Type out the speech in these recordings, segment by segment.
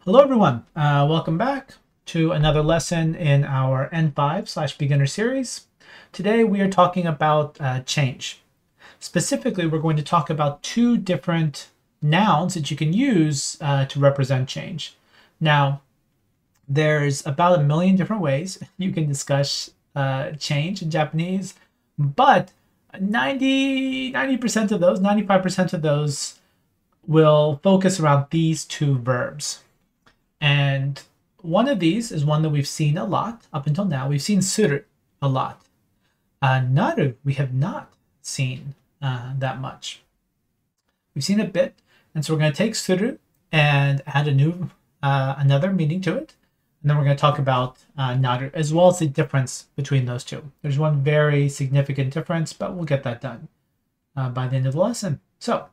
Hello everyone, welcome back to another lesson in our N5/beginner series. Today we are talking about change. Specifically, we're going to talk about two different nouns that you can use to represent change. Now, there's about a million different ways you can discuss change in Japanese, but 90% of those, 95% of those will focus around these two verbs. And one of these is one that we've seen a lot up until now. We've seen suru a lot. Naru, we have not seen that much. We've seen a bit, and so we're going to take suru and add another meaning to it. And then we're going to talk about naru, as well as the difference between those two. There's one very significant difference, but we'll get that done by the end of the lesson. So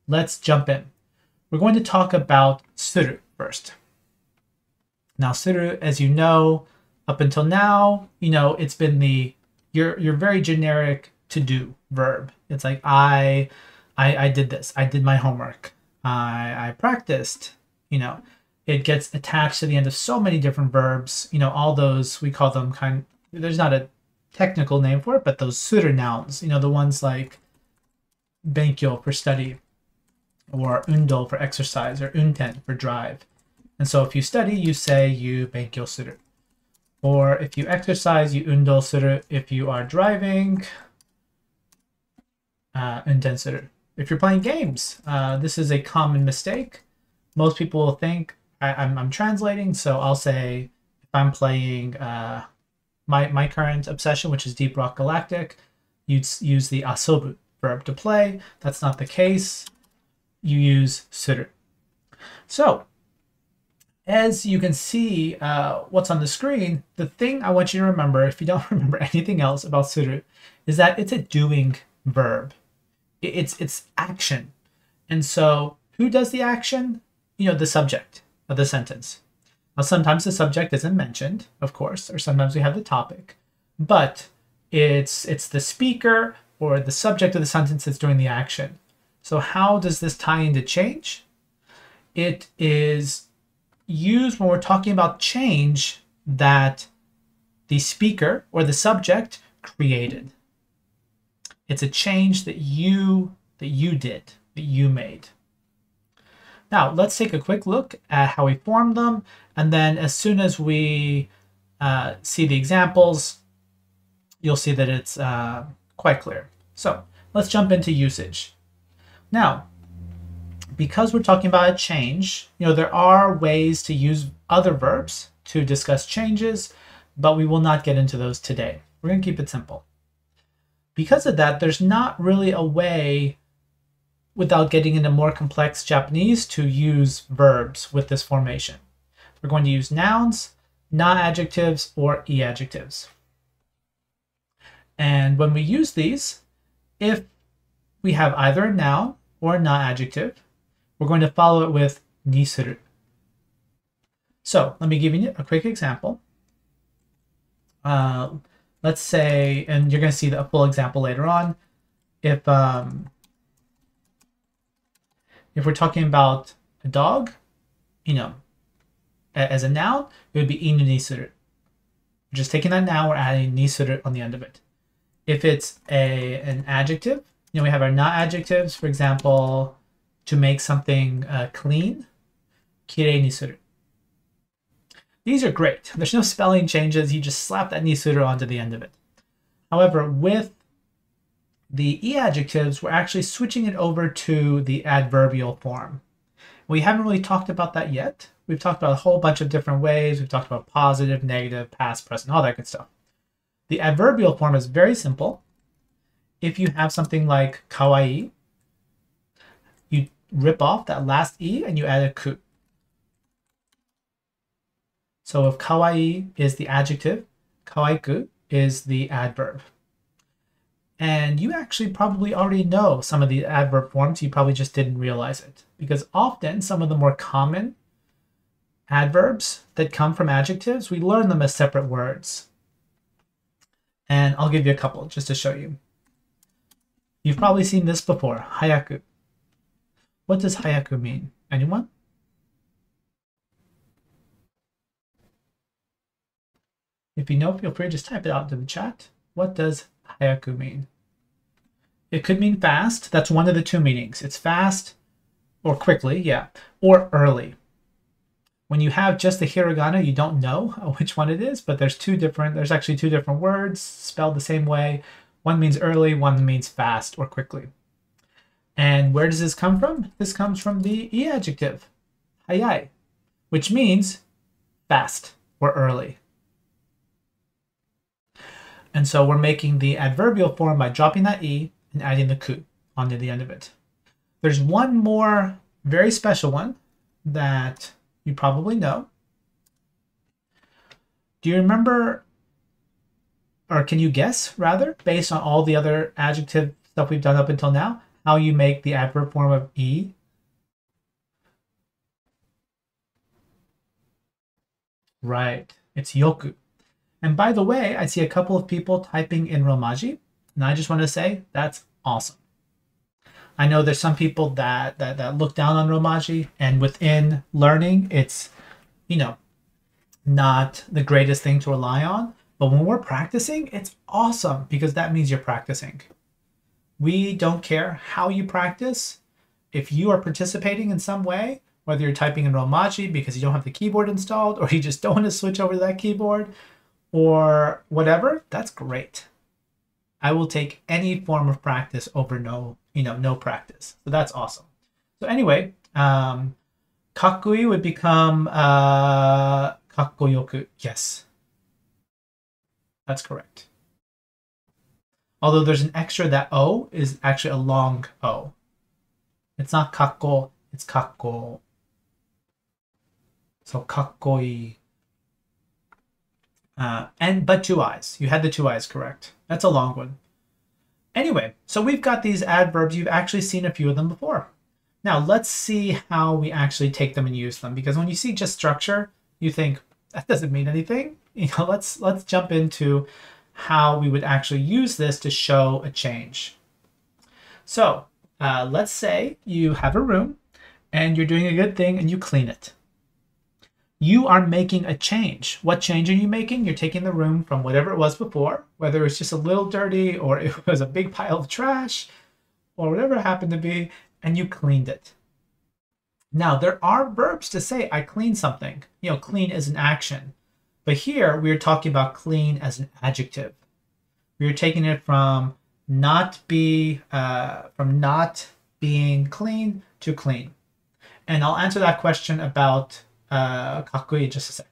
let's jump in. We're going to talk about suru first. Now, suru, as you know, up until now, it's been your very generic to-do verb. It's like, I did this. I did my homework. I practiced. It gets attached to the end of so many different verbs. All those, we call them there's not a technical name for it, but those suru nouns, the ones like benkyo for study, or undo for exercise, or unten for drive. And so if you study, you say you benkyo suru. Or if you exercise, you undo suru. If you are driving, unten suru. If you're playing games, this is a common mistake. Most people will think I'm translating, so I'll say if I'm playing my current obsession, which is Deep Rock Galactic, you'd use the asobu verb to play. That's not the case. You use suru. So, as you can see what's on the screen, the thing I want you to remember, if you don't remember anything else about suru, is that it's a doing verb. It's action. And so who does the action? The subject of the sentence. Now, sometimes the subject isn't mentioned, of course, or sometimes we have the topic, but it's the speaker or the subject of the sentence that's doing the action. So how does this tie into change? It is used when we're talking about change that the speaker or the subject created. It's a change that you did, that you made. Now, let's take a quick look at how we form them, and then as soon as we see the examples, you'll see that it's quite clear. So let's jump into usage. Now, because we're talking about a change, there are ways to use other verbs to discuss changes, but we will not get into those today. We're going to keep it simple. Because of that, there's not really a way, without getting into more complex Japanese, to use verbs with this formation. We're going to use nouns, non-adjectives, or e-adjectives. And when we use these, if we have either a noun or a non-adjective, we're going to follow it with ni suru. So let me give you a quick example. Let's say, and you're going to see a full example later on. If we're talking about a dog, as a noun, it would be inu ni suru. We're just taking that noun, we're adding ni suru on the end of it. If it's an adjective, we have our non-adjectives, for example, to make something clean, kirei ni suru. These are great. There's no spelling changes. You just slap that ni suru onto the end of it. However, with the e-adjectives, we're actually switching it over to the adverbial form. We haven't really talked about that yet. We've talked about a whole bunch of different ways. We've talked about positive, negative, past, present, all that good stuff. The adverbial form is very simple. If you have something like kawaii, you rip off that last e and you add a ku. So if kawaii is the adjective, kawaiku is the adverb. And you actually probably already know some of the adverb forms. You probably just didn't realize it. Because often some of the more common adverbs that come from adjectives, we learn them as separate words. And I'll give you a couple just to show you. You've probably seen this before, hayaku. What does hayaku mean? Anyone? If you know, feel free to just type it out into the chat. What does hayaku mean? It could mean fast. That's one of the two meanings. It's fast or quickly, yeah, or early. When you have just the hiragana, you don't know which one it is, but there's actually two different words spelled the same way. One means early, one means fast or quickly. And where does this come from? This comes from the e adjective, hayai, which means fast or early. And so we're making the adverbial form by dropping that e and adding the ku onto the end of it. There's one more very special one that you probably know. Do you remember, or can you guess rather, based on all the other adjective stuff we've done up until now, how you make the adverb form of e? Right, it's yoku. And by the way, I see a couple of people typing in Romaji, and I just want to say that's awesome. I know there's some people that look down on Romaji, and within learning, it's, you know, not the greatest thing to rely on. But when we're practicing, it's awesome because that means you're practicing. We don't care how you practice. If you are participating in some way, whether you're typing in Romaji because you don't have the keyboard installed, or you just don't want to switch over to that keyboard, or whatever, that's great. I will take any form of practice over no practice. So that's awesome. So anyway, kakkoi would become kakkoyoku. Yes, that's correct. Although there's an extra, that O is actually a long O. It's not kakko, it's kakko. So kakkoi. But two eyes. You had the two eyes correct. That's a long one. Anyway, so we've got these adverbs. You've actually seen a few of them before. Now let's see how we actually take them and use them. Because when you see just structure, you think that doesn't mean anything. Let's jump into how we would actually use this to show a change. So let's say you have a room and you're doing a good thing and you clean it. You are making a change. What change are you making? You're taking the room from whatever it was before, whether it's just a little dirty or it was a big pile of trash or whatever it happened to be, and you cleaned it. Now, there are verbs to say, I clean something. Clean is an action. But here, we're talking about clean as an adjective. We're taking it from not being clean to clean. And I'll answer that question about kakkoi in just a sec.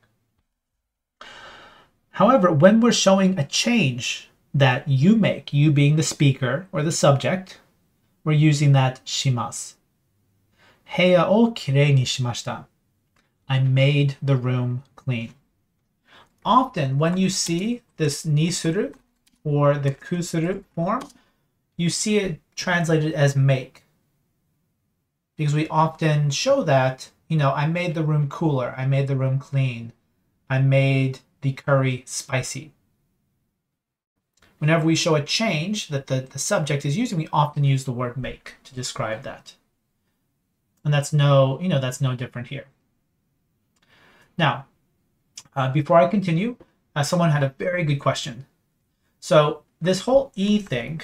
However, when we're showing a change that you make, you being the speaker or the subject, we're using that shimasu. Heya o kirei ni shimashita. I made the room clean. Often when you see this ni suru or the ku suru form, you see it translated as make. Because we often show that, I made the room cooler, I made the room clean, I made the curry spicy. Whenever we show a change that the subject is using, we often use the word make to describe that. And that's no different here. Now, before I continue, someone had a very good question. So this whole e thing,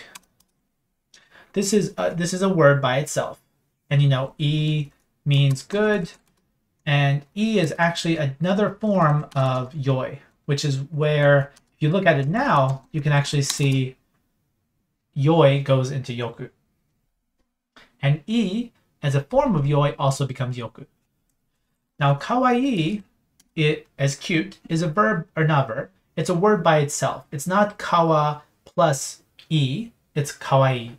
this is a word by itself, and e means good, and e is actually another form of yoi, which is where, if you look at it now, you can actually see yoi goes into yoku. And e, as a form of yoi, also becomes yoku. Now, kawaii, as cute, is a verb, or not verb, it's a word by itself. It's not kawa plus e, it's kawaii.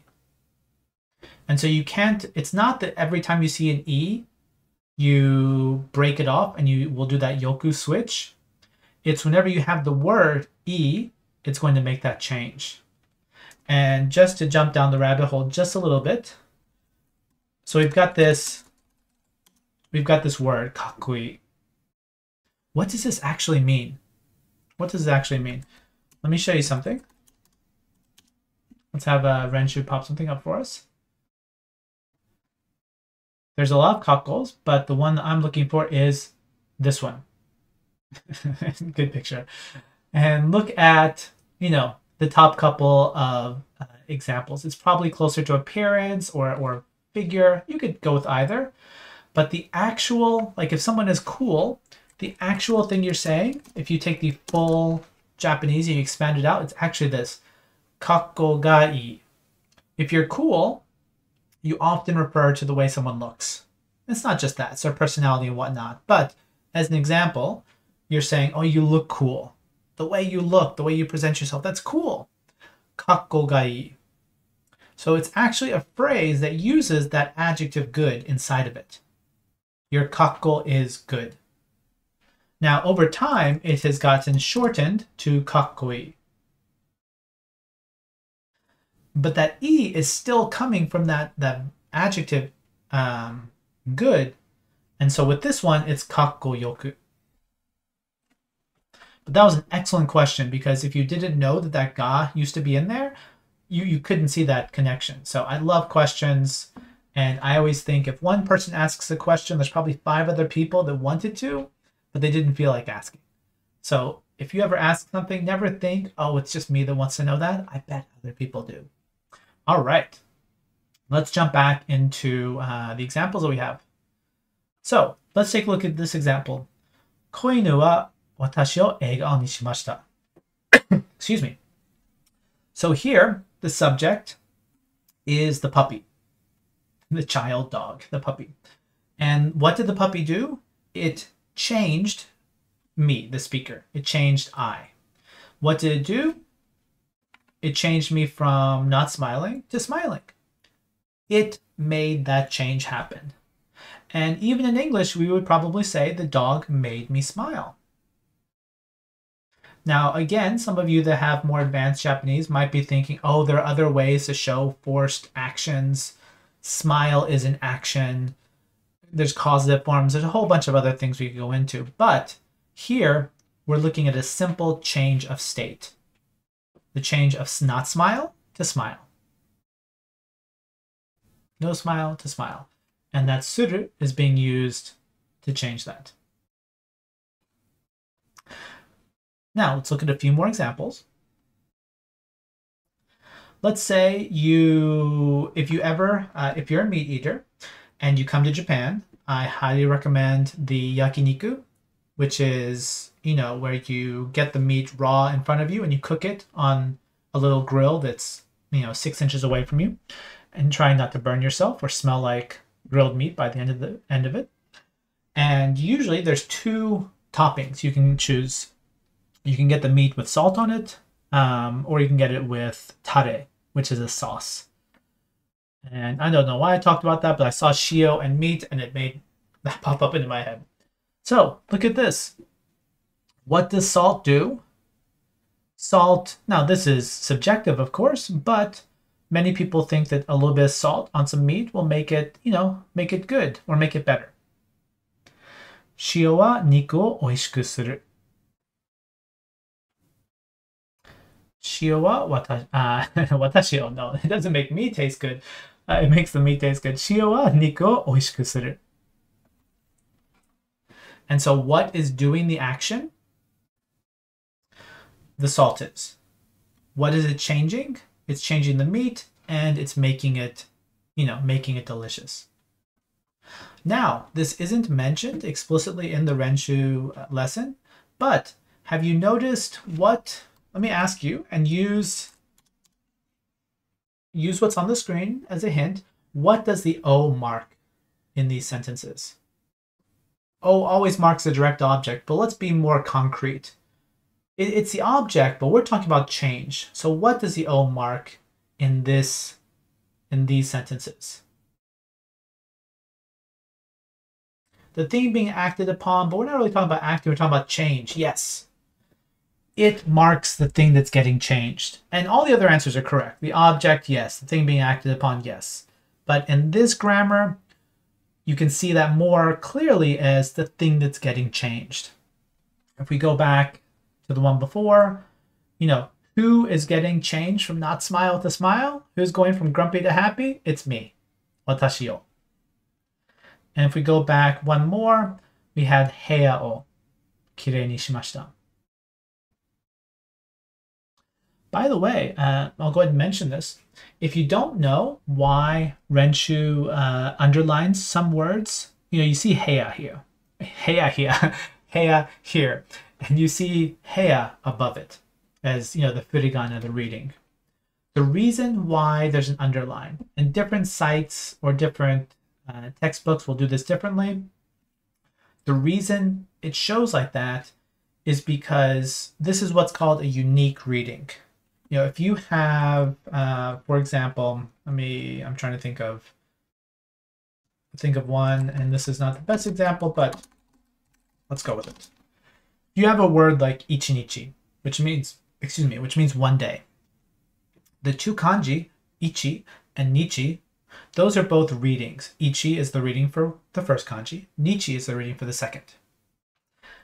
And so you can't, it's not that every time you see an e, you break it off and you will do that yoku switch. It's whenever you have the word e, it's going to make that change. And just to jump down the rabbit hole just a little bit, so we've got this word, kakkoi. What does this actually mean? What does it actually mean? Let me show you something. Let's have Renshu pop something up for us. There's a lot of kakkos, but the one that I'm looking for is this one. Good picture. And look at, the top couple of examples. It's probably closer to appearance or figure. You could go with either. But the actual, like if someone is cool, the actual thing you're saying, if you take the full Japanese and you expand it out, it's actually this. Kakko ga ii. If you're cool, you often refer to the way someone looks. It's not just that, it's their personality and whatnot. But as an example, you're saying, oh, you look cool. The way you look, the way you present yourself, that's cool. Kakko ga ii. So it's actually a phrase that uses that adjective good inside of it. Your kakko is good. Now, over time, it has gotten shortened to kakkoi. But that e is still coming from that adjective good. And so with this one, it's kakko yoku. But that was an excellent question, because if you didn't know that ga used to be in there, you couldn't see that connection. So I love questions. And I always think if one person asks a question, there's probably 5 other people that wanted to, but they didn't feel like asking. So if you ever ask something, never think, oh, it's just me that wants to know that. I bet other people do. All right. Let's jump back into the examples that we have. So let's take a look at this example. Koinu wa watashi o eigao ni shimashita. Excuse me. So here, the subject is the puppy. The child dog, the puppy. And what did the puppy do? It changed me, the speaker. It changed I. What did it do? It changed me from not smiling to smiling. It made that change happen. And even in English, we would probably say the dog made me smile. Now, again, some of you that have more advanced Japanese might be thinking, oh, there are other ways to show forced actions. Smile is an action. There's causative forms. There's a whole bunch of other things we could go into. But here, we're looking at a simple change of state. The change of not smile to smile. No smile to smile. And that suru is being used to change that. Now, let's look at a few more examples. Let's say if you're a meat eater and you come to Japan, I highly recommend the yakiniku, which is, where you get the meat raw in front of you and you cook it on a little grill that's, 6 inches away from you, and try not to burn yourself or smell like grilled meat by the end of it. And usually there's 2 toppings you can choose. You can get the meat with salt on it, or you can get it with tare, which is a sauce. And I don't know why I talked about that, but I saw shio and meat, and it made that pop up into my head. So look at this. What does salt do? Salt, now this is subjective, of course, but many people think that a little bit of salt on some meat will make it, make it good or make it better. Shio wa niku o oishiku suru. Shio wa watashi o, no, it doesn't make me taste good. It makes the meat taste good. Shio wa niku o oishiku suru. And so what is doing the action? The salt is. What is it changing? It's changing the meat, and it's making it, making it delicious. Now, this isn't mentioned explicitly in the Renshu lesson, but have you noticed what, let me ask you, and use what's on the screen as a hint. What does the O mark in these sentences? O always marks a direct object, but let's be more concrete. It's the object, but we're talking about change. So what does the O mark in these sentences? The thing being acted upon, but we're not really talking about acting, we're talking about change. Yes. It marks the thing that's getting changed. And all the other answers are correct. The object, yes. The thing being acted upon, yes. But in this grammar, you can see that more clearly as the thing that's getting changed. If we go back to the one before, who is getting changed from not smile to smile? Who's going from grumpy to happy? It's me. Watashi o. And if we go back one more, we had heya o kirei ni shimashita. By the way, I'll go ahead and mention this. If you don't know why Renshu underlines some words, you see heya here, heya here, heya here, and you see heya above it as, the furigana, the reading. The reason why there's an underline, and different sites or different textbooks will do this differently. The reason it shows like that is because this is what's called a unique reading. If you have, for example, I'm trying to think of one, and this is not the best example, but let's go with it. You have a word like ichinichi, which means one day. The two kanji, ichi and nichi, those are both readings. Ichi is the reading for the first kanji. Nichi is the reading for the second.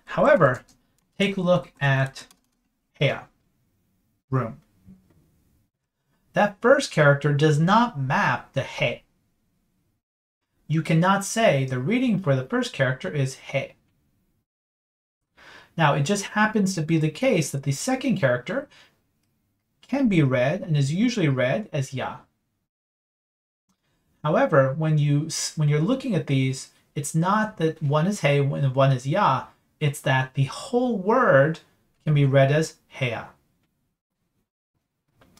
However, take a look at heya, room. That first character does not map the he. You cannot say the reading for the first character is he. Now, it just happens to be the case that the second character can be read and is usually read as ya. However, when you're looking at these, it's not that one is he and one is ya. It's that the whole word can be read as heya.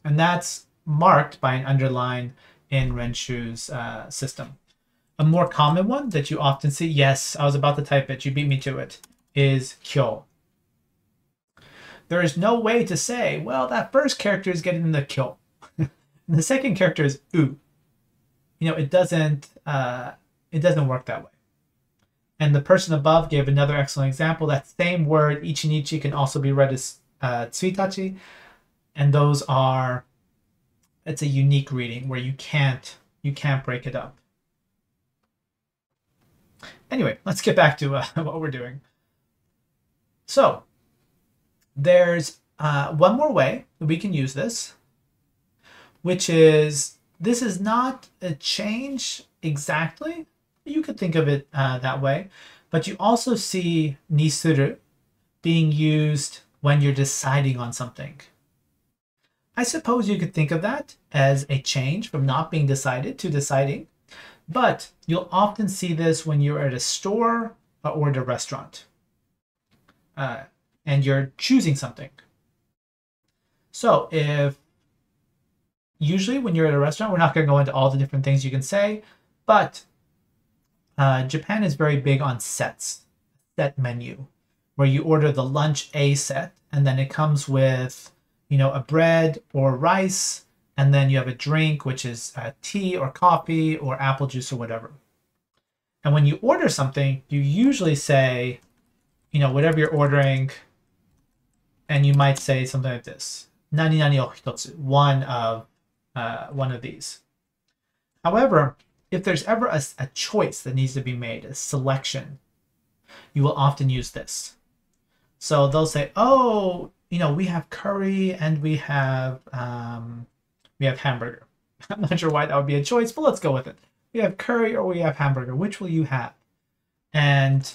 And that's marked by an underline in Renshu's system. A more common one that you often see, yes, I was about to type it, you beat me to it, is kyo. There is no way to say, well, that first character is getting the kyo. And the second character is u. It doesn't work that way. And the person above gave another excellent example. That same word, ichinichi, can also be read as tsuitachi. And it's a unique reading where you can't break it up. Anyway, let's get back to what we're doing. So there's one more way that we can use this, which is, this is not a change exactly. You could think of it that way, but you also see nisuru being used when you're deciding on something. I suppose you could think of that as a change from not being decided to deciding, but you'll often see this when you're at a store or at a restaurant and you're choosing something. So usually when you're at a restaurant, we're not going to go into all the different things you can say, but Japan is very big on set menu, where you order the lunch A set, and then it comes with, a bread or rice, and then you have a drink, which is tea or coffee or apple juice or whatever. And when you order something, you usually say, whatever you're ordering, and you might say something like this: nani nani o hitotsu, one of these. However, if there's ever a choice that needs to be made, a selection, you will often use this. So they'll say, oh, we have curry and we have hamburger. I'm not sure why that would be a choice, but let's go with it. We have curry or we have hamburger. Which will you have? And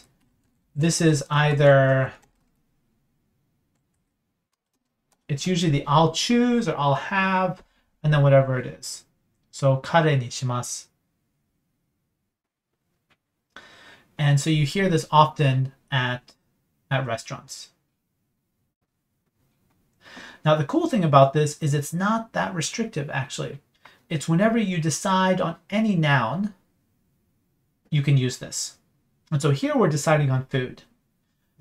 this is either, it's usually the I'll choose or I'll have, and then whatever it is. So kare ni shimasu. And so you hear this often at restaurants. Now, the cool thing about this is it's not that restrictive, actually. It's whenever you decide on any noun, you can use this. And so here we're deciding on food.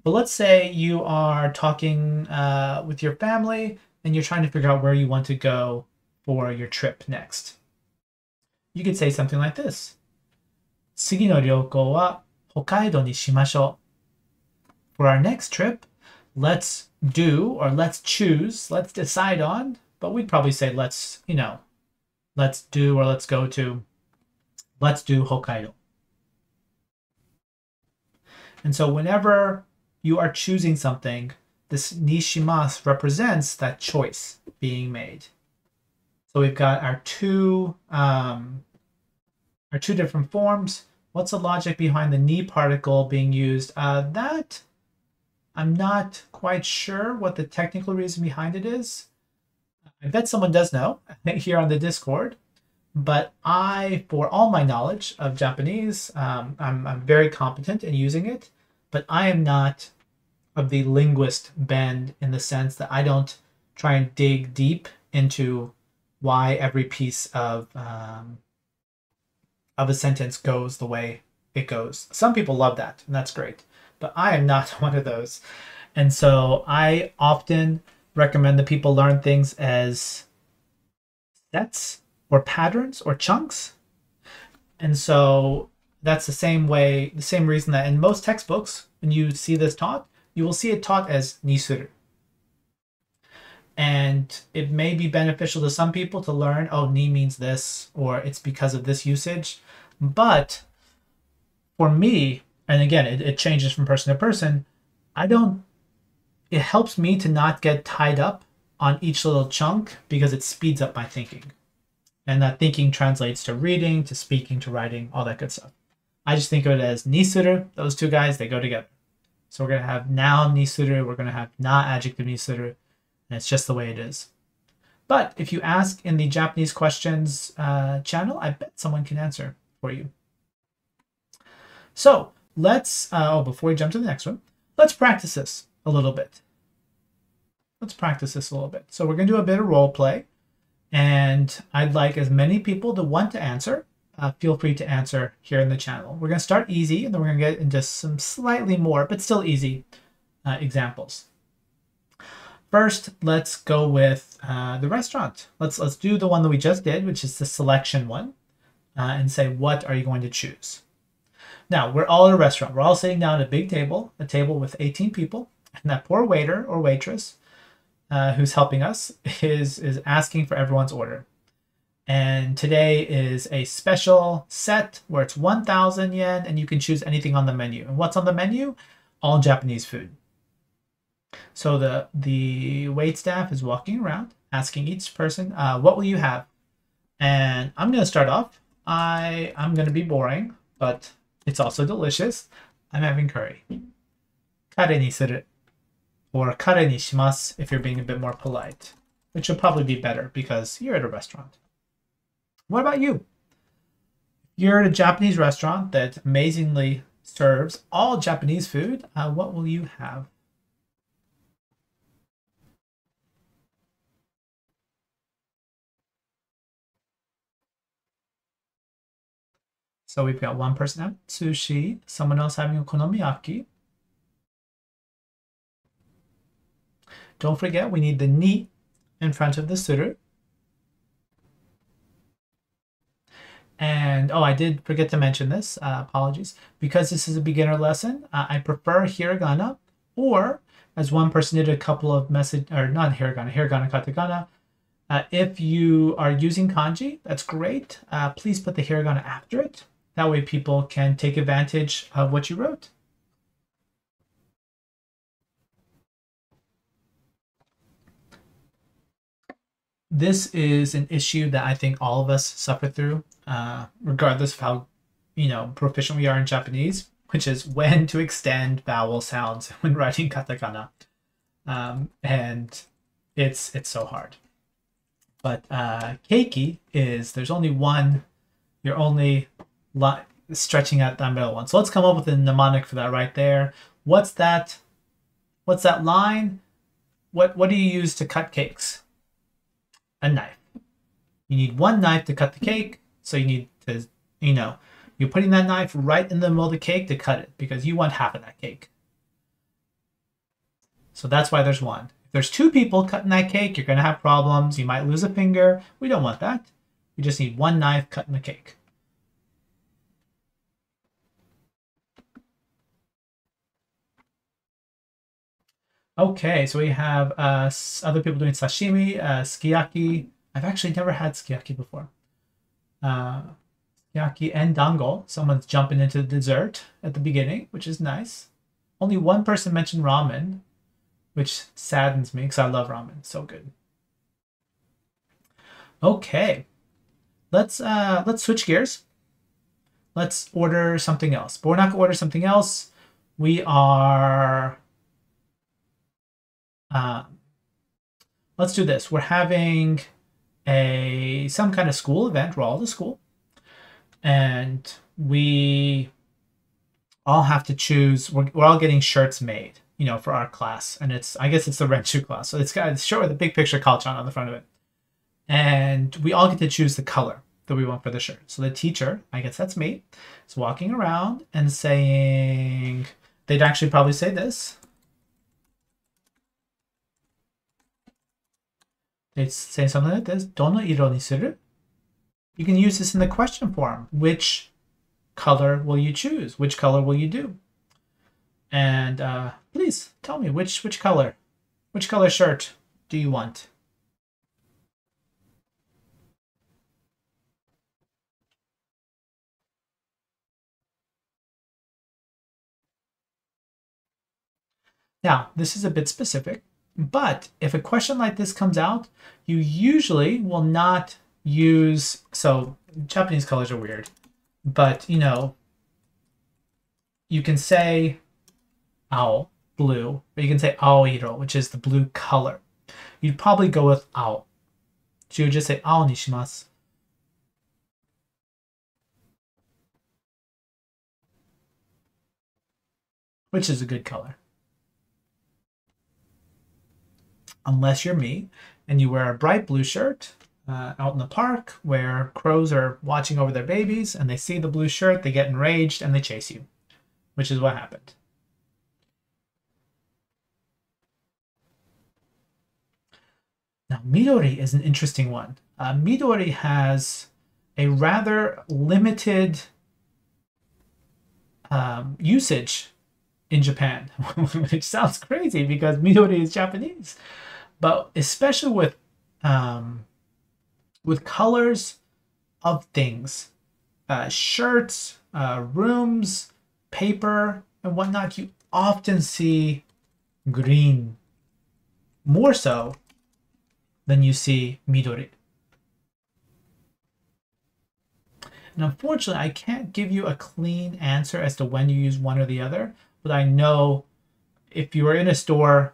But let's say you are talking with your family and you're trying to figure out where you want to go for your trip next. You could say something like this: 次の旅行は北海道にしましょう. For our next trip, let's do, or let's choose, let's decide on, but we'd probably say let's do, or let's go to, let's do Hokkaido. And so whenever you are choosing something, this nishimasu represents that choice being made. So we've got our two different forms. What's the logic behind the ni particle being used? That I'm not quite sure what the technical reason behind it is. I bet someone does know here on the Discord, but for all my knowledge of Japanese, I'm very competent in using it, but I am not of the linguist bend in the sense that I don't try and dig deep into why every piece of a sentence goes the way it goes. Some people love that, and that's great, but I am not one of those. And so I often recommend that people learn things as sets or patterns or chunks. And so that's the same reason that in most textbooks, when you see this taught, you will see it taught as nisuru. And it may be beneficial to some people to learn, oh, ni means this, or it's because of this usage. But for me, and again, it changes from person to person, it helps me to not get tied up on each little chunk because it speeds up my thinking. And that thinking translates to reading, to speaking, to writing, all that good stuff. I just think of it as nisuru. Those two guys, they go together. So we're going to have noun nisuru, we're going to have na adjective nisuru, and it's just the way it is. But if you ask in the Japanese questions channel, I bet someone can answer for you. So let's, before we jump to the next one, let's practice this a little bit. So we're going to do a bit of role play, and I'd like as many people to want to answer. Feel free to answer here in the channel. We're going to start easy, and then we're going to get into some slightly more, but still easy examples. First, let's go with the restaurant. Let's do the one that we just did, which is the selection one, and say, what are you going to choose? Now, we're all at a restaurant. We're all sitting down at a big table, a table with 18 people, and that poor waiter or waitress who's helping us is asking for everyone's order. And today is a special set where it's 1,000 yen, and you can choose anything on the menu. And what's on the menu? All Japanese food. So the wait staff is walking around asking each person, what will you have? And I'm going to start off. I'm going to be boring, but it's also delicious. I'm having curry. Kare ni suru. Or kare ni shimasu if you're being a bit more polite, which would probably be better because you're at a restaurant. What about you? You're at a Japanese restaurant that amazingly serves all Japanese food. What will you have? So we've got one person having sushi, someone else having okonomiyaki. Don't forget, we need the ni in front of the suru. And, I did forget to mention this, apologies. Because this is a beginner lesson, I prefer hiragana, or as one person did a couple of not hiragana, katakana. If you are using kanji, that's great. Please put the hiragana after it. That way people can take advantage of what you wrote. This is an issue that I think all of us suffer through, regardless of how, proficient we are in Japanese, which is when to extend vowel sounds when writing katakana. And it's so hard. But keiki is, there's only one, you're only stretching out that middle one. So let's come up with a mnemonic for that right there. What's that line? What do you use to cut cakes? A knife. You need one knife to cut the cake, so you need to, you're putting that knife right in the middle of the cake to cut it because you want half of that cake. So that's why there's one. If there's two people cutting that cake, you're going to have problems. You might lose a finger. We don't want that. We just need one knife cutting the cake. Okay, so we have other people doing sashimi, sukiyaki. I've actually never had sukiyaki before. Sukiyaki and dango. Someone's jumping into the dessert at the beginning, which is nice. Only one person mentioned ramen, which saddens me because I love ramen. So good. Okay, let's switch gears. Let's order something else. But we're not gonna order something else. We are let's do this. We're having some kind of school event. We're all at the school, and we all have to choose. We're all getting shirts made, for our class, and I guess it's the Renshu class. So it's got a shirt with a big picture Kalchan on the front of it, and we all get to choose the color that we want for the shirt. So the teacher, I guess that's me, is walking around and saying, they'd actually probably say this. They'd say something like this. Dono iro ni suru? You can use this in the question form. Which color will you choose? Which color will you do? And please tell me which color shirt do you want? Now, this is a bit specific, but if a question like this comes out, you usually will not use, so Japanese colors are weird, but you can say ao, blue, or you can say aoiro, which is the blue color. You'd probably go with ao. So you would just say ao ni shimasu. Which is a good color. Unless you're me and you wear a bright blue shirt out in the park where crows are watching over their babies and they see the blue shirt, they get enraged and they chase you, which is what happened. Now, Midori is an interesting one. Midori has a rather limited usage in Japan, which sounds crazy because Midori is Japanese. But especially with colors of things, shirts, rooms, paper, and whatnot, you often see green, more so than you see Midori. And unfortunately, I can't give you a clean answer as to when you use one or the other, but I know if you were in a store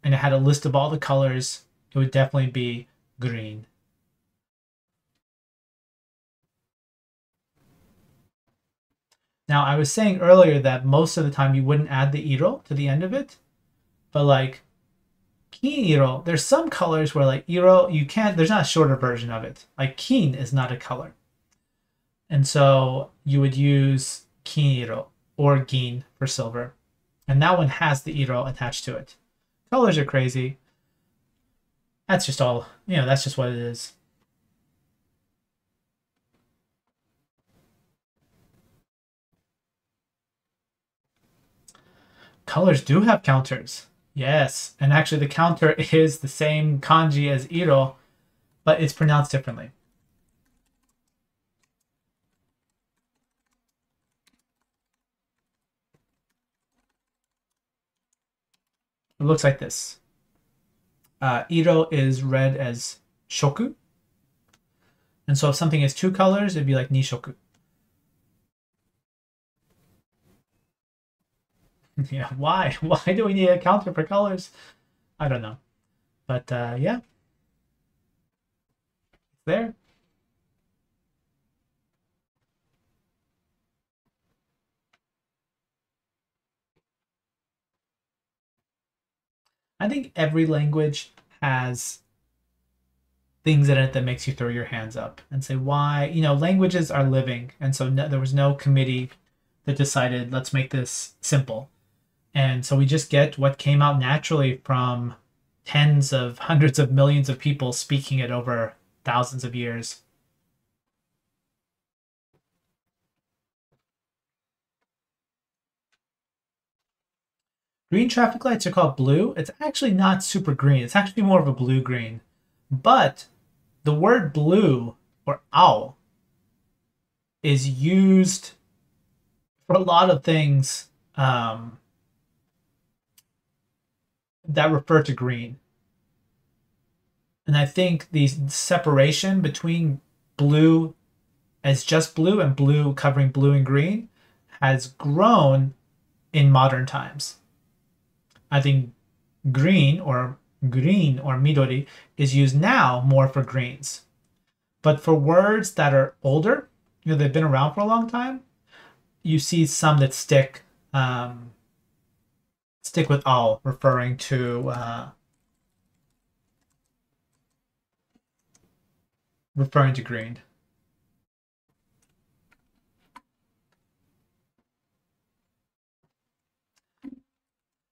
and it had a list of all the colors, it would definitely be green. Now, I was saying earlier that most of the time you wouldn't add the iro to the end of it, but like kin iro, there's some colors where like iro, there's not a shorter version of it. Like kin is not a color. And so you would use kin iro or gin for silver. And that one has the iro attached to it. Colors are crazy. That's just all, that's just what it is. Colors do have counters. Yes, and actually the counter is the same kanji as iro, but it's pronounced differently. It looks like this. Iro is read as shoku. And so if something is two colors, it'd be like nishoku. Yeah, why? Why do we need a counter for colors? I don't know. But yeah. There. I think every language has things in it that makes you throw your hands up and say why. Languages are living, and so there was no committee that decided let's make this simple. And so we just get what came out naturally from tens of hundreds of millions of people speaking it over thousands of years. Green traffic lights are called blue. It's actually not super green. It's actually more of a blue-green. But the word blue, or ao, is used for a lot of things that refer to green. And I think the separation between blue as just blue and blue covering blue and green has grown in modern times. I think green, or green or midori is used now more for greens. But for words that are older, they've been around for a long time, you see some that stick with all, referring to green.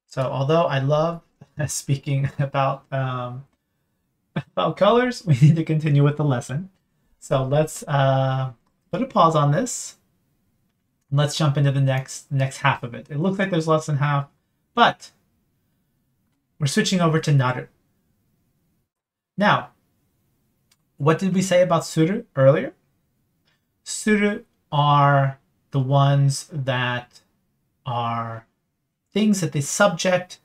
So although I love speaking about colors, we need to continue with the lesson. So let's put a pause on this. Let's jump into the next half of it. It looks like there's less than half, but we're switching over to naru. Now, what did we say about suru earlier? Suru are the ones that are things that the subject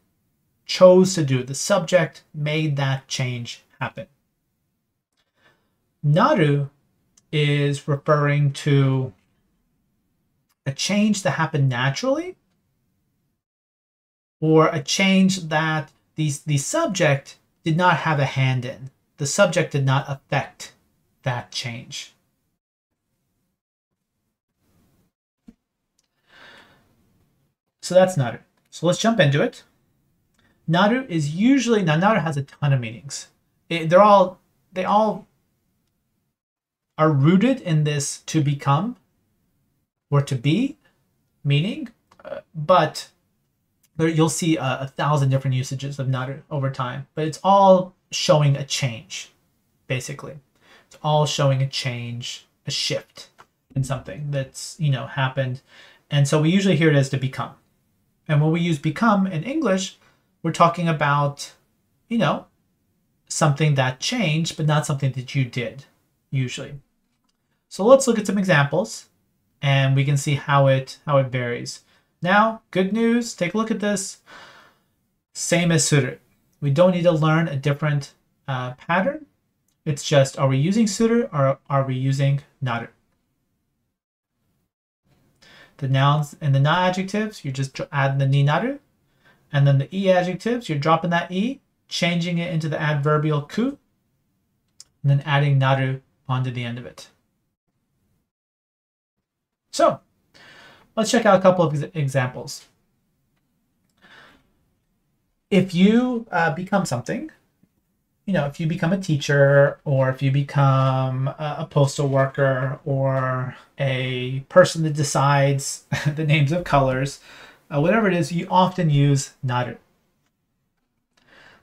chose to do. The subject made that change happen. Naru is referring to a change that happened naturally, or a change that the subject did not have a hand in. The subject did not affect that change. So that's naru. So let's jump into it. Naru is usually, now naru has a ton of meanings. They all are rooted in this to become or to be meaning, but you'll see 1,000 different usages of naru over time, but it's all showing a change, basically. It's all showing a change, a shift in something that's, happened. And so we usually hear it as to become. And when we use become in English, we're talking about, something that changed, but not something that you did, usually. So let's look at some examples, and we can see how it varies. Now, good news, take a look at this. Same as suru. We don't need to learn a different pattern. It's just, are we using suru or are we using naru? The nouns and the na adjectives, you're just adding the ni naru. And then the e adjectives, you're dropping that e, changing it into the adverbial ku, and then adding naru onto the end of it. So let's check out a couple of examples. If you become something, if you become a teacher, or if you become a postal worker, or a person that decides the names of colors, whatever it is, you often use naru.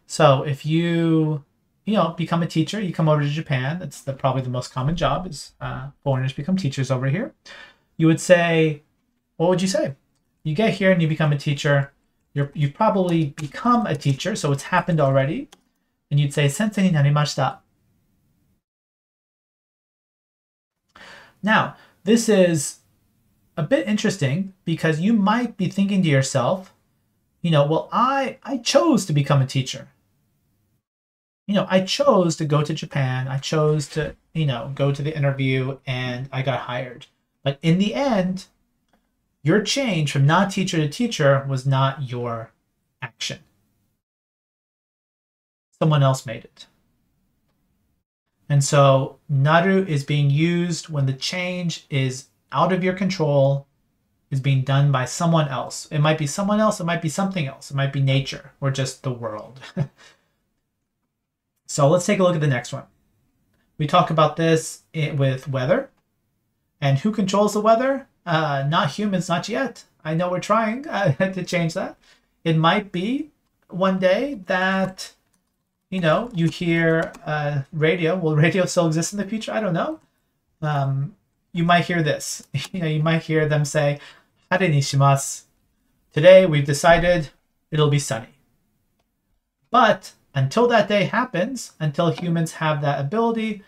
So if you, become a teacher, you come over to Japan, that's probably the most common job is foreigners become teachers over here. You would say, what would you say? You get here and you become a teacher. You've probably become a teacher, so it's happened already. And you'd say, sensei ni narimashita. Now, this is a bit interesting because you might be thinking to yourself, well, I chose to become a teacher. I chose to go to Japan. I chose to, go to the interview and I got hired. But in the end, your change from not teacher to teacher was not your action. Someone else made it. And so naru is being used when the change is out of your control, is being done by someone else. It might be someone else, it might be something else. It might be nature or just the world. So let's take a look at the next one. We talk about this with weather. And who controls the weather? Not humans, not yet. I know we're trying to change that. It might be one day that, you hear radio. Will radio still exist in the future? I don't know. You might hear this. You might hear them say, hare ni shimasu. Today we've decided it'll be sunny. But until that day happens, until humans have that ability,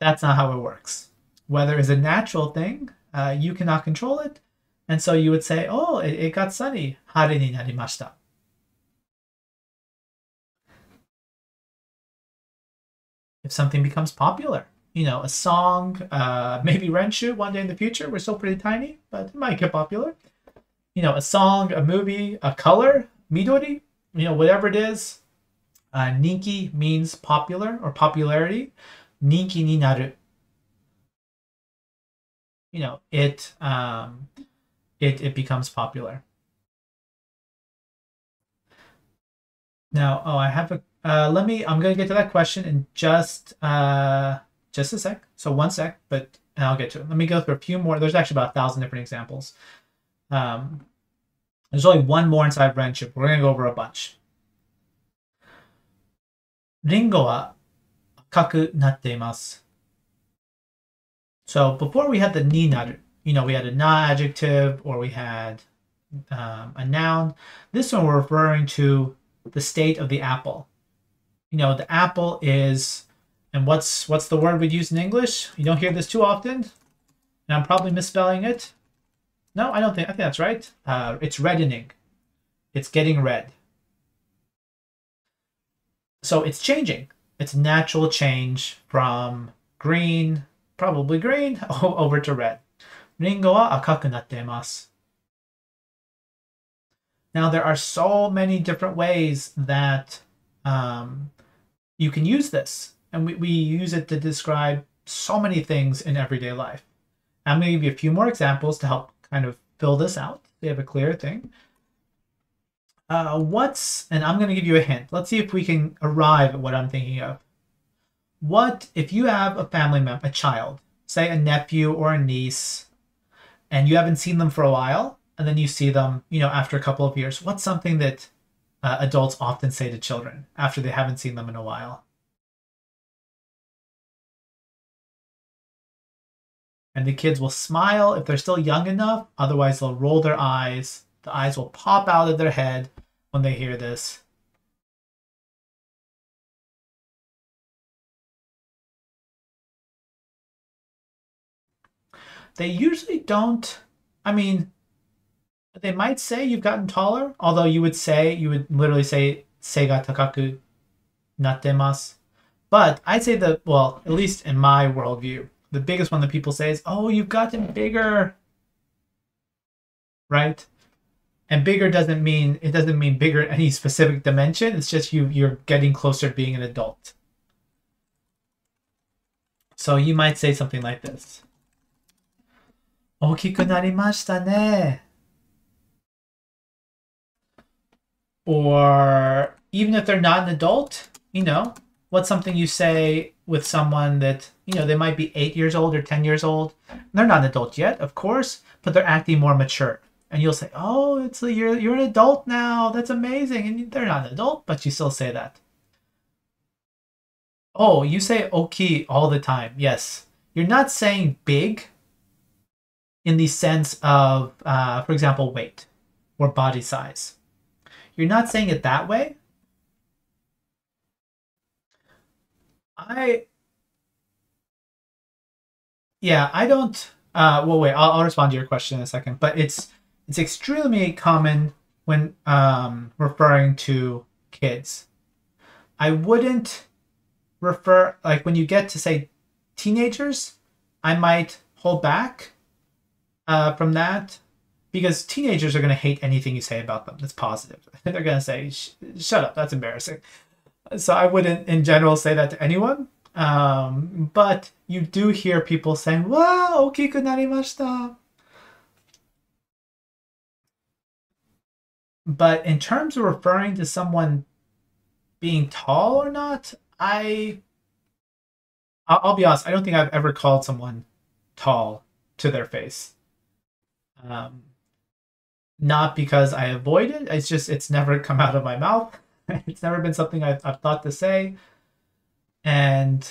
that's not how it works. Weather is a natural thing. You cannot control it. And so you would say, oh, it got sunny. Hare ni narimashita. If something becomes popular, a song, maybe Renshu one day in the future, we're still pretty tiny, but it might get popular. A song, a movie, a color, midori, whatever it is, Ninki means popular or popularity. Ninki ni naru. You know, it becomes popular. Now, oh, I have a I'm gonna get to that question in just a sec. So one sec, but and I'll get to it. Let me go through a few more. There's actually about 1,000 different examples. There's only one more inside friendship. We're gonna go over a bunch. Ringo wa akaku natte imasu. So before we had the ni naru, you know, we had a na adjective or we had a noun. This one we're referring to the state of the apple. You know, the apple is, and what's the word we'd use in English? You don't hear this too often, and I'm probably misspelling it. No, I don't think. I think that's right. It's reddening. It's getting red. So it's changing. It's natural change from green, probably green, over to red. Ringo wa akaku natte imasu. Now there are so many different ways that you can use this, and we use it to describe so many things in everyday life. I'm going to give you a few more examples to help kind of fill this out. So you have a clear thing. And I'm going to give you a hint. Let's see if we can arrive at what I'm thinking of. What if you have a family member, a child, say a nephew or a niece, and you haven't seen them for a while, and then you see them, you know, after a couple of years? What's something that adults often say to children after they haven't seen them in a while? And the kids will smile if they're still young enough. Otherwise, they'll roll their eyes. The eyes will pop out of their head when they hear this. They usually don't. I mean, they might say you've gotten taller, although you would literally say "Seiga takaku nattemasu." But I'd say well, at least in my worldview, the biggest one that people say is, "Oh, you've gotten bigger," right? And bigger doesn't mean bigger in any specific dimension. It's just you're getting closer to being an adult. So you might say something like this. 大きくなりましたね. Or even if they're not an adult, you know, what's something you say with someone that, you know, they might be 8 years old or 10 years old. They're not an adult yet, of course, but they're acting more mature. And you'll say, oh, you're an adult now. That's amazing. And they're not an adult, but you still say that. Oh, you say oki all the time. Yes. You're not saying big in the sense of, for example, weight or body size. You're not saying it that way. I don't. Well, wait. I'll respond to your question in a second. But it's extremely common when referring to kids. I wouldn't refer, like, when you get to say teenagers, I might hold back from that, because teenagers are going to hate anything you say about them that's positive. They're going to say, shut up, that's embarrassing. So I wouldn't in general say that to anyone. But you do hear people saying, wow, okiku narimashita. But in terms of referring to someone being tall or not, I'll be honest, I don't think I've ever called someone tall to their face. Not because I avoid it, it's never come out of my mouth. It's never been something I've thought to say. And,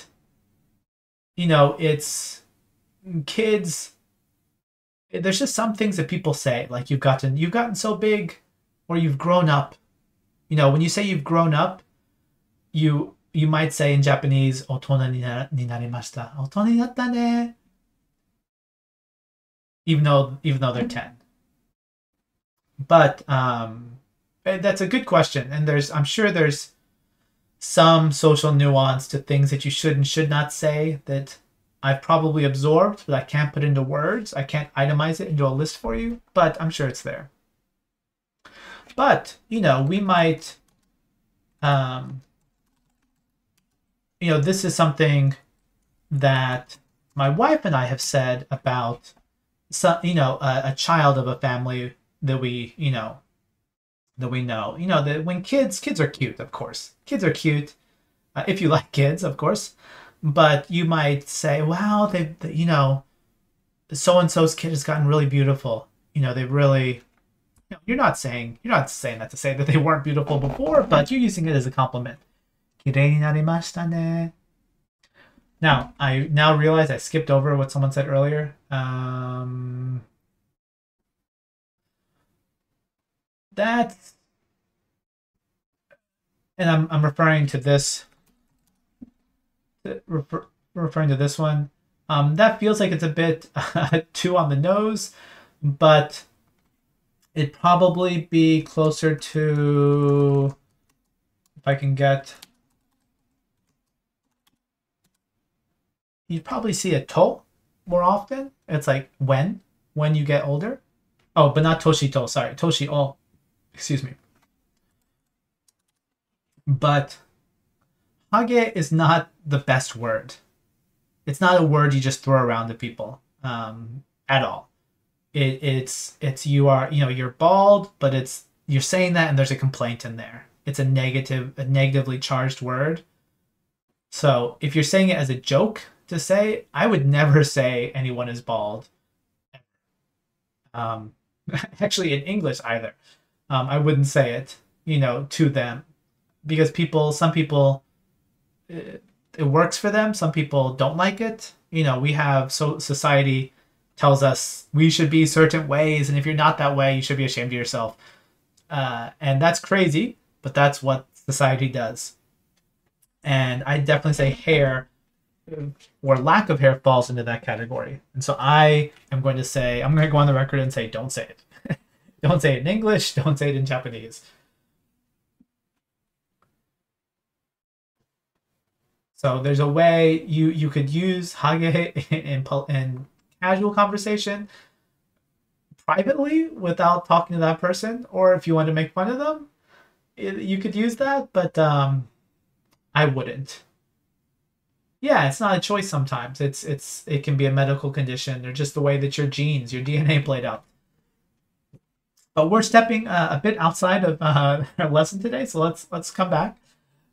you know, it's kids, there's just some things that people say, like you've gotten so big, or you've grown up. You know, when you say you've grown up, you might say in Japanese, 大人になりました。大人になったね. Even though they're 10. But that's a good question, and I'm sure there's some social nuance to things that you should and should not say that I've probably absorbed, but I can't put into words. I can't itemize it into a list for you, but I'm sure it's there. But, you know, we might this is something that my wife and I have said about some, a child of a family that we know. That when kids are cute, of course. Kids are cute, if you like kids, of course. But you might say, wow, so and so's kid has gotten really beautiful. They really. You're not saying that to say that they weren't beautiful before, but you're using it as a compliment. 綺麗になりましたね. Now, I now realize I skipped over what someone said earlier. That's, and I'm referring to this. Referring to this one. That feels like it's a bit too on the nose, but it'd probably be closer to, if I can get, you'd probably see a to more often. It's like when you get older. Oh, but not toshi to, sorry. Toshi o, excuse me. But hage is not the best word. It's not a word you just throw around to people at all. It's you're bald, but you're saying that and there's a complaint in there. It's a negatively charged word. So if you're saying it as a joke to say, I would never say anyone is bald. Actually, in English either, I wouldn't say it, to them, because some people, it works for them. Some people don't like it. We have society tells us we should be certain ways, and if you're not that way, you should be ashamed of yourself. And that's crazy, but that's what society does. And I definitely say hair or lack of hair falls into that category. And so I'm going to go on the record and say, don't say it. Don't say it in English. Don't say it in Japanese. So there's a way you could use hage in casual conversation privately without talking to that person, or if you want to make fun of them, you could use that, but I wouldn't. Yeah, it's not a choice sometimes. It can be a medical condition or just the way that your genes, your DNA played out. But we're stepping a bit outside of our lesson today, so let's come back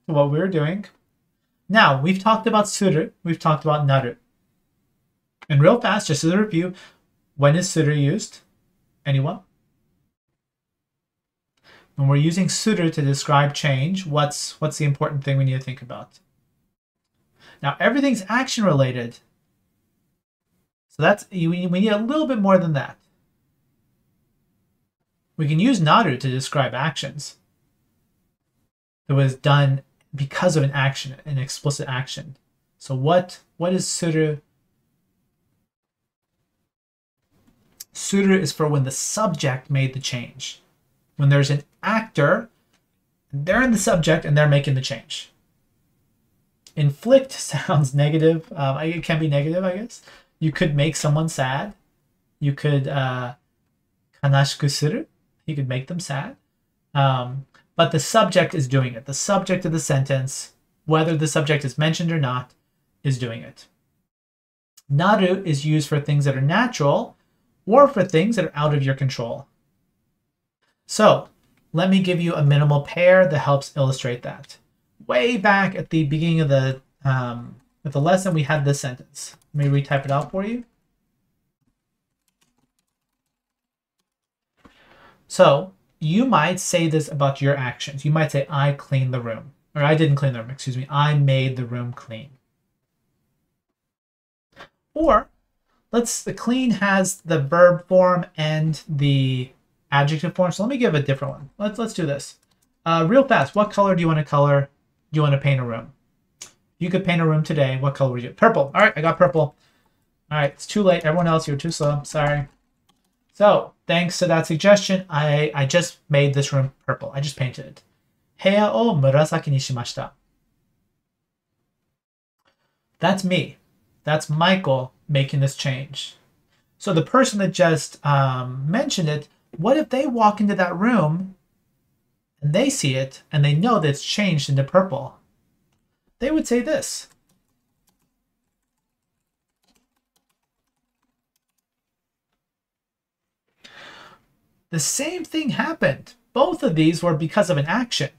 to what we were doing. Now, we've talked about suru, we've talked about naru. And real fast, just as a review, when is suru used? Anyone? When we're using suru to describe change, what's the important thing we need to think about? Now, everything's action related. So we need a little bit more than that. We can use naru to describe actions that was done because of an action, an explicit action. So what is suru? Suru is for when the subject made the change. When there's an actor, they're in the subject and they're making the change. Inflict sounds negative. It can be negative, I guess. You could make someone sad. You could kanashiku suru. You could make them sad. But the subject is doing it. The subject of the sentence, whether the subject is mentioned or not, is doing it. Naru is used for things that are natural or for things that are out of your control. So let me give you a minimal pair that helps illustrate that. Way back at the beginning of the lesson, we had this sentence. Let me retype it out for you. So you might say this about your actions. You might say, I cleaned the room. Or I didn't clean the room, excuse me. I made the room clean. Or the clean has the verb form and the adjective form. So let me give a different one. Let's do this. Real fast, what color do you want to color? Do you want to paint a room? You could paint a room today. What color would you? Purple. All right, I got purple. All right, it's too late. Everyone else, you're too slow. Sorry. So thanks to that suggestion, I just made this room purple. I just painted it. Heya o murasaki ni shimashita. That's me. That's Michael making this change. So the person that just mentioned it, what if they walk into that room and they see it and they know that it's changed into purple? they would say this. The same thing happened. Both of these were because of an action.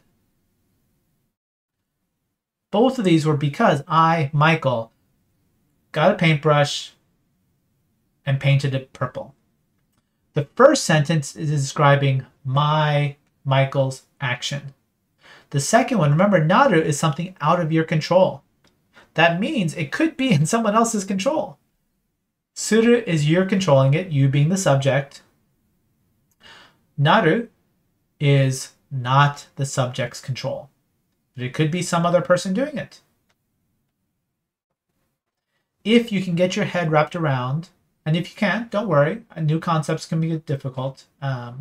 Both of these were because I, Michael, got a paintbrush and painted it purple. The first sentence is describing Michael's action. The second one, remember, naru is something out of your control. That means it could be in someone else's control. Suru is you're controlling it, you being the subject. Naru is not the subject's control. But it could be some other person doing it. If you can get your head wrapped around, and if you can't, don't worry, new concepts can be difficult. But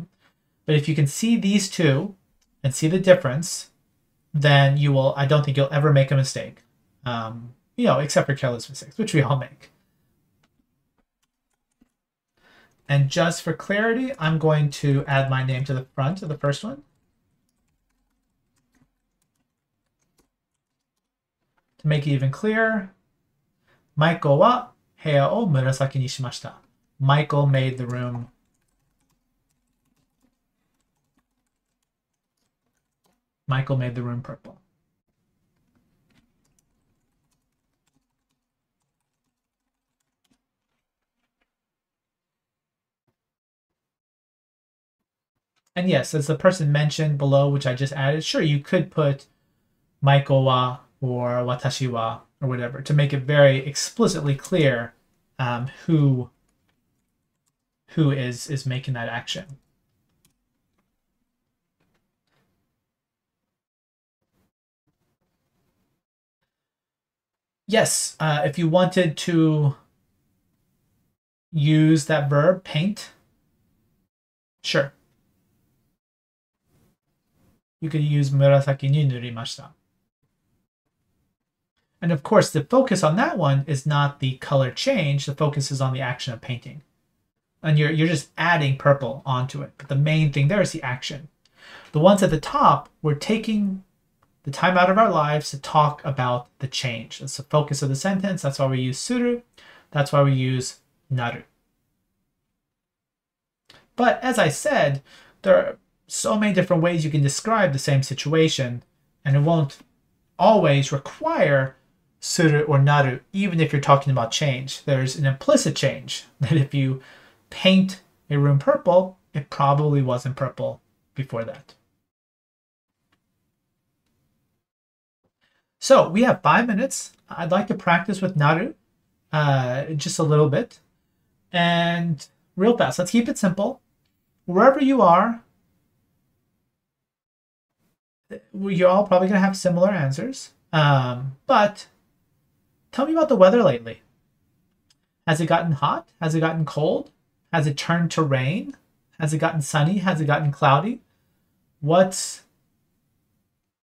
if you can see these two and see the difference, then you will, I don't think you'll ever make a mistake. Except for careless mistakes, which we all make. And just for clarity, I'm going to add my name to the front of the first one. To make it even clearer, Michael wa heya o murasaki ni shimashita. Michael made the room purple. And yes, as the person mentioned below, which I just added, sure, you could put Michael wa or watashi wa or whatever to make it very explicitly clear who is making that action. Yes, if you wanted to use that verb, paint, sure. You could use murasaki ni nurimashita. And of course, the focus on that one is not the color change. The focus is on the action of painting. And you're just adding purple onto it. But the main thing there is the action. The ones at the top, we're taking the time out of our lives to talk about the change. That's the focus of the sentence. That's why we use suru. That's why we use naru. But as I said, there are so many different ways you can describe the same situation, and it won't always require suru or naru, even if you're talking about change. There's an implicit change that if you paint a room purple, it probably wasn't purple before that. So we have 5 minutes. I'd like to practice with naru just a little bit. And real fast, let's keep it simple. Wherever you are, you're all probably going to have similar answers. But tell me about the weather lately. Has it gotten hot? Has it gotten cold? Has it turned to rain? Has it gotten sunny? Has it gotten cloudy? What's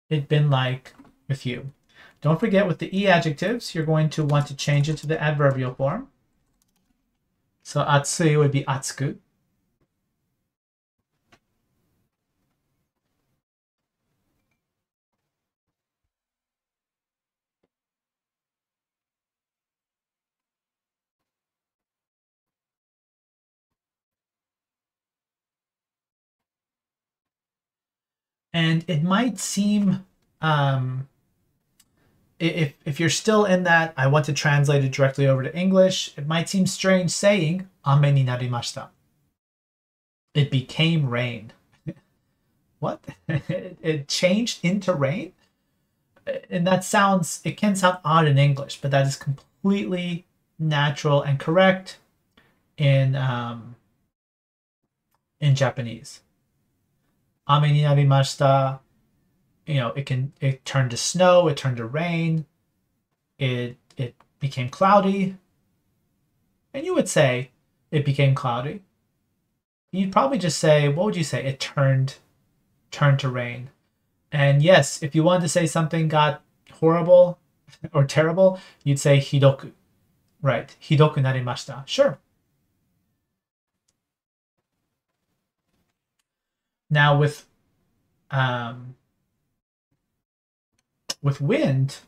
it been like with you? Don't forget, with the E adjectives, you're going to want to change it to the adverbial form. So atsui would be atsuku. And it might seem, if you're still in that, I want to translate it directly over to English, it might seem strange saying, ame ni narimashita. It became rain. What? It changed into rain? And that sounds, it can sound odd in English, but that is completely natural and correct in Japanese. Ame ni narimashita. It turned to snow, it turned to rain, it became cloudy. And you would say it became cloudy. You'd probably just say, what would you say? It turned to rain. And yes, if you wanted to say something got horrible or terrible, you'd say hidoku. Right, hidoku narimashita. Sure. Now with wind,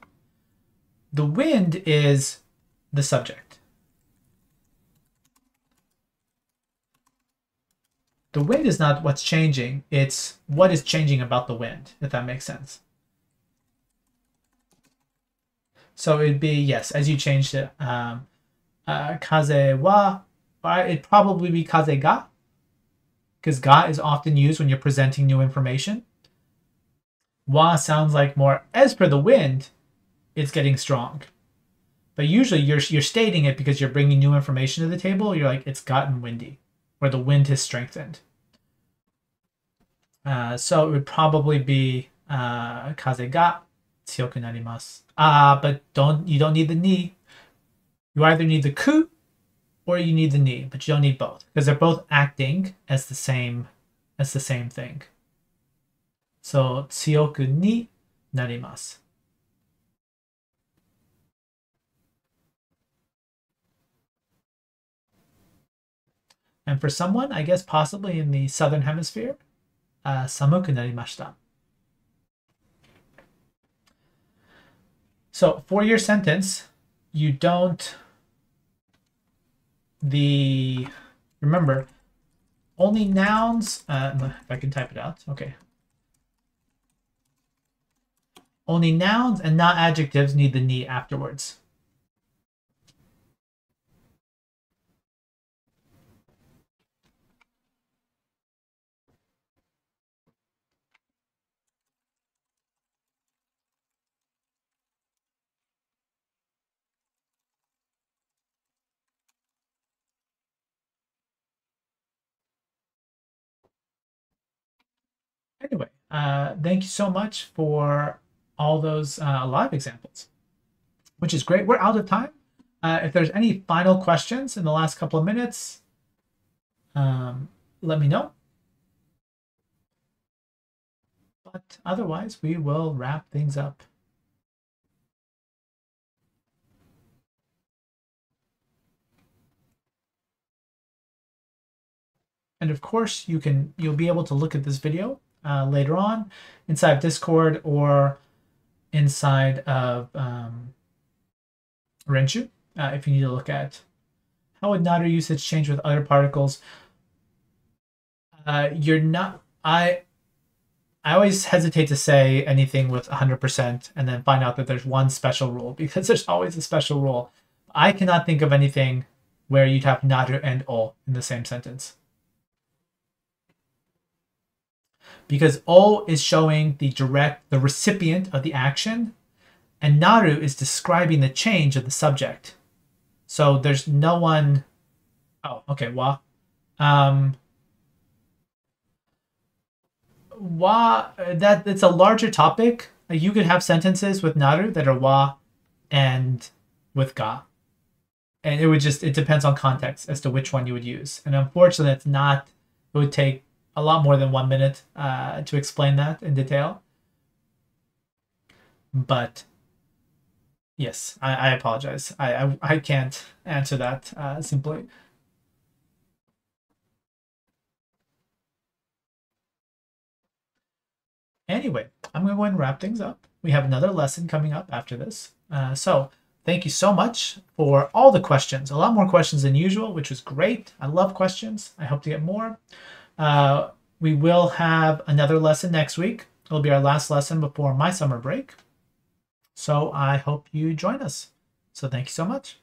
The wind is the subject. The wind is not what's changing, it's what is changing about the wind, if that makes sense. So it'd be, yes, as you changed it, kaze wa, it'd probably be kaze ga, because ga is often used when you're presenting new information. Wa sounds like more, as per the wind, it's getting strong. But usually you're stating it because you're bringing new information to the table. You're like, it's gotten windy, or the wind has strengthened. So it would probably be kaze ga tsuyoku narimasu. But you don't need the ni. You either need the ku or you need the ni, but you don't need both because they're both acting as the same thing. So tsuyoku ni narimasu. And for someone, I guess possibly in the southern hemisphere, samuku narimashita. So for your sentence, you don't, remember, only nouns, if I can type it out, okay. Only nouns and not adjectives need the ni afterwards. Anyway, thank you so much for all those live examples, which is great. We're out of time. If there's any final questions in the last couple of minutes, let me know. But otherwise, we will wrap things up. And of course, you'll be able to look at this video later on inside Discord or inside of Renshu if you need to look at how would Naru usage change with other particles. I always hesitate to say anything with 100% and then find out that there's one special rule because there's always a special rule. I cannot think of anything where you'd have Naru and O in the same sentence. Because O is showing the recipient of the action, and Naru is describing the change of the subject. So there's no one. Oh, okay, wa. Wa, it's a larger topic. You could have sentences with Naru that are wa and with ga. And it depends on context as to which one you would use. And unfortunately, it would take a lot more than 1 minute to explain that in detail. But yes, I apologize. I can't answer that simply. Anyway, I'm going to go ahead and wrap things up. We have another lesson coming up after this. So thank you so much for all the questions. A lot more questions than usual, which was great. I love questions. I hope to get more. We will have another lesson next week. It'll be our last lesson before my summer break. So I hope you join us. So thank you so much.